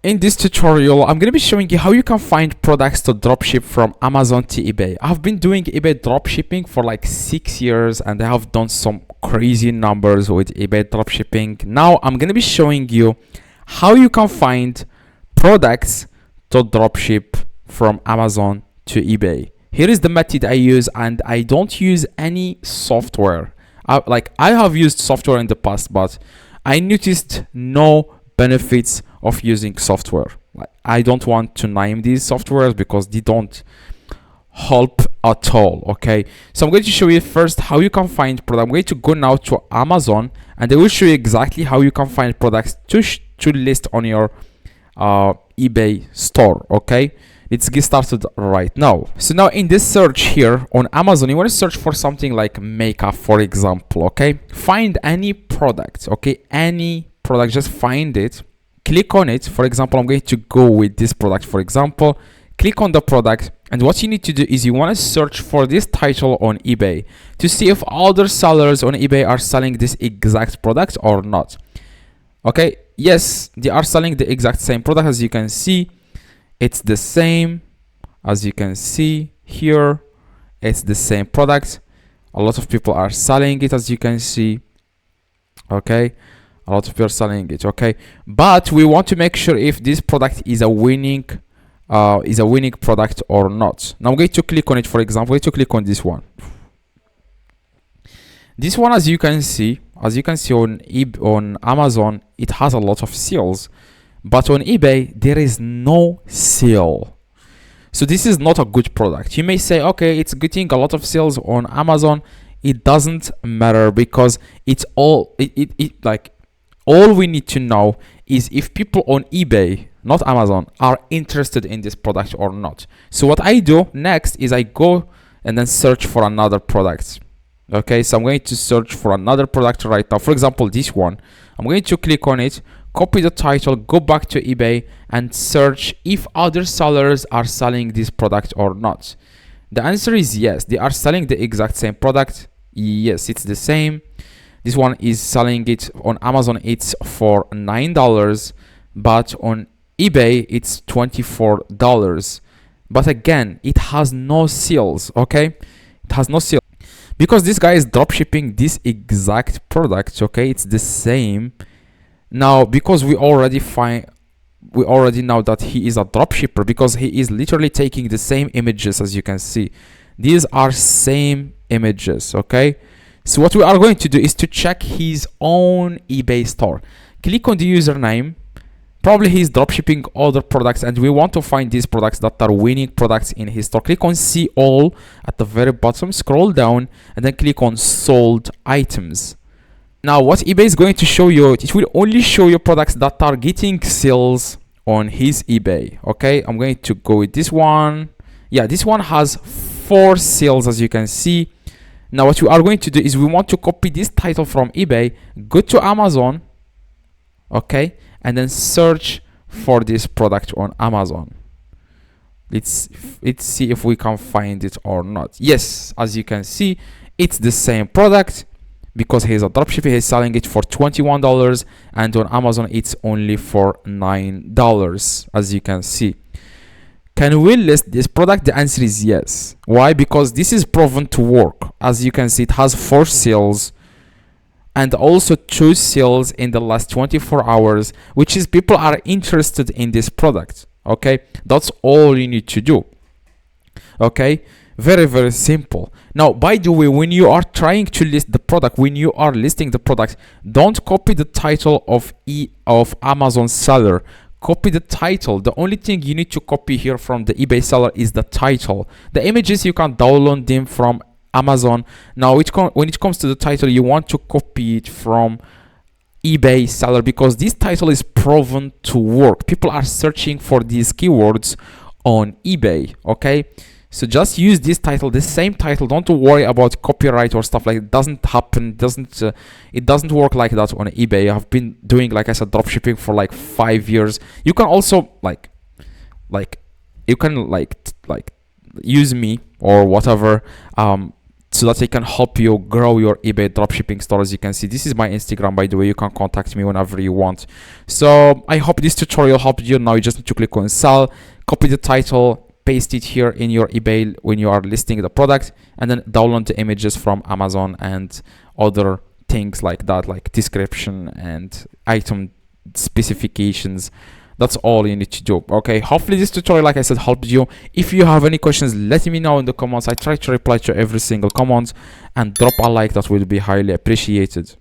In this tutorial, I'm going to be showing you how you can find products to dropship from Amazon to eBay. I've been doing eBay dropshipping for like 6 years and I have done some crazy numbers with eBay dropshipping. Now I'm going to be showing you how you can find products to dropship from Amazon to eBay. Here is the method I use, and I don't use any software. I have used software in the past, but I noticed no benefits of using software. I don't want to name these softwares because they don't help at all. Okay, so I'm going to show you first how you can find product. I'm going to go now to Amazon and I will show you exactly how you can find products to list on your eBay store. Okay, let's get started right now. So now in this search here on Amazon, you want to search for something like makeup, for example. Okay, find any product. Okay, any product, just find it, click on it. For example, I'm going to go with this product. For example, click on the product, and what you need to do is you want to search for this title on eBay to see if other sellers on eBay are selling this exact product or not. Okay, yes, they are selling the exact same product. As you can see, it's the same. As you can see here, it's the same product. A lot of people are selling it, as you can see. Okay, a lot of people are selling it. Okay, but we want to make sure if this product is a winning product or not. Now I'm going to click on it. For example, I'm going to click on this one. This one, as you can see on Amazon, it has a lot of sales, but on eBay there is no sale. So this is not a good product. You may say, okay, it's getting a lot of sales on Amazon. It doesn't matter, because it's all all we need to know is if people on eBay, not Amazon, are interested in this product or not. So what I do next is I go and then search for another product. Okay, so I'm going to search for another product right now. For example, this one. I'm going to click on it, copy the title, go back to eBay and search if other sellers are selling this product or not. The answer is yes, they are selling the exact same product. Yes, it's the same. This one is selling it on Amazon, it's for $9, but on eBay it's $24. But again, it has no sales. Okay, it has no sales because this guy is dropshipping this exact product. Okay, it's the same. Now, because we already know that he is a dropshipper, because he is literally taking the same images. As you can see, these are same images. Okay, so what we are going to do is to check his own eBay store. Click on the username. Probably he's dropshipping other products, and we want to find these products that are winning products in his store. Click on see all at the very bottom, scroll down, and then click on sold items. Now what eBay is going to show you, it will only show you products that are getting sales on his eBay. Okay, I'm going to go with this one. Yeah, this one has 4 sales, as you can see. Now what we are going to do is we want to copy this title from eBay, go to Amazon, okay, and then search for this product on Amazon. Let's see if we can find it or not. Yes, as you can see, it's the same product, because he's a dropshipper. He's selling it for $21, and on Amazon it's only for $9, as you can see. Can we list this product? The answer is yes. Why? Because this is proven to work. As you can see, it has 4 sales and also 2 sales in the last 24 hours, which is people are interested in this product. Okay, that's all you need to do. Okay, very, very simple. Now, by the way, when you are trying to list the product, when you are listing the product, don't copy the title of Amazon seller. Copy the title. The only thing you need to copy here from the eBay seller is the title. The images, you can download them from Amazon. Now when it comes to the title, you want to copy it from eBay seller, because this title is proven to work. People are searching for these keywords on eBay. Okay, so just use this title, the same title. Don't worry about copyright or stuff like it. Doesn't happen. It doesn't work like that on eBay. I've been doing, like I said, dropshipping for like 5 years. You can also you can use me or whatever so that I can help you grow your eBay dropshipping store. As you can see, this is my Instagram, by the way. You can contact me whenever you want. So I hope this tutorial helped you. Now you just need to click on sell, copy the title, paste it here in your eBay when you are listing the product, and then download the images from Amazon and other things like that, like description and item specifications. That's all you need to do. Okay, hopefully this tutorial, like I said, helped you. If you have any questions, let me know in the comments. I try to reply to every single comment, and drop a like, that will be highly appreciated.